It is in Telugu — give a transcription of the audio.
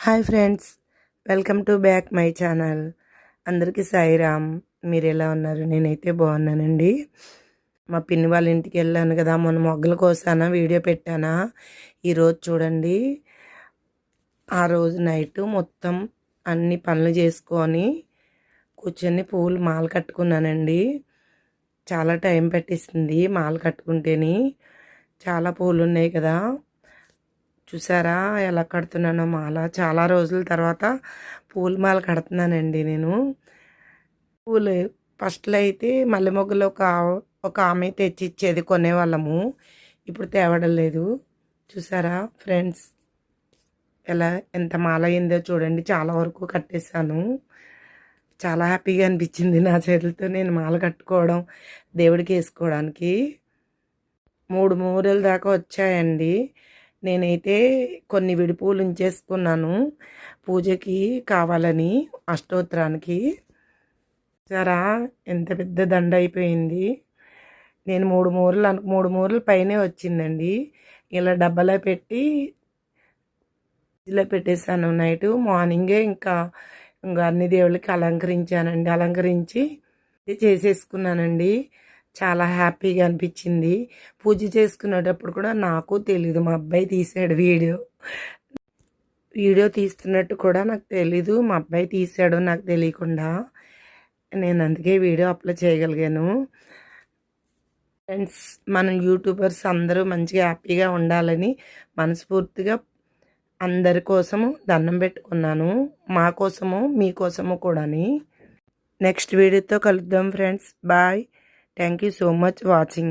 Hi friends, welcome to back my channel. అందరికీ సాయిరామ్. మీరు ఎలా ఉన్నారు? నేనైతే బాగున్నానండి. మా పిన్ని వాళ్ళ ఇంటికి వెళ్ళాను కదా, మొన్న మొగ్గల కోసానా వీడియో పెట్టానా. ఈరోజు చూడండి, ఆ రోజు నైట్ మొత్తం అన్ని పనులు చేసుకొని కూర్చొని పువ్వులు మాల కట్టుకున్నానండి. చాలా టైం పట్టిస్తుంది మాల కట్టుకుంటేని. చాలా పూలు ఉన్నాయి కదా, చూసారా ఎలా కడుతున్నానో మాల. చాలా రోజుల తర్వాత పూల మాల కడుతున్నానండి నేను. పూలు ఫస్ట్లో అయితే మల్లె మొగ్గలు ఒక ఆమె తెచ్చి ఇచ్చేది, కొనేవాళ్ళము. ఇప్పుడు తేవడం లేదు. చూసారా ఫ్రెండ్స్, ఎంత మాల అయిందో చూడండి. చాలా వరకు కట్టేశాను. చాలా హ్యాపీగా అనిపించింది నా చేతులతో నేను మాల కట్టుకోవడం, దేవుడికి వేసుకోవడానికి. 3 మూరల దాకా వచ్చాయండి. నేనైతే కొన్ని విడిపూలు ఉంచేసుకున్నాను పూజకి కావాలని, అష్టోత్తరానికి. సరా ఎంత పెద్ద దండ అయిపోయింది. నేను 3 మూరలు పైనే వచ్చిందండి. ఇలా డబ్బాలో పెట్టి ఇలా పెట్టేశాను. నైటు మార్నింగే ఇంకా అన్ని దేవుళ్ళకి అలంకరించానండి. అలంకరించి చేసేసుకున్నానండి. చాలా హ్యాపీగా అనిపించింది. పూజ చేసుకునేటప్పుడు కూడా నాకు తెలీదు, మా అబ్బాయి తీసాడు వీడియో తీస్తున్నట్టు కూడా నాకు తెలీదు. మా అబ్బాయి తీసాడు నాకు తెలియకుండా. నేను అందుకే వీడియో అప్లోడ్ చేయగలిగాను. ఫ్రెండ్స్, మనం యూట్యూబర్స్ అందరూ మంచిగా హ్యాపీగా ఉండాలని మనస్ఫూర్తిగా అందరి కోసము దండం పెట్టుకున్నాను. మా కోసము మీకోసము కూడాని. నెక్స్ట్ వీడియోతో కలుద్దాం friends. Bye. Thank you so much watching.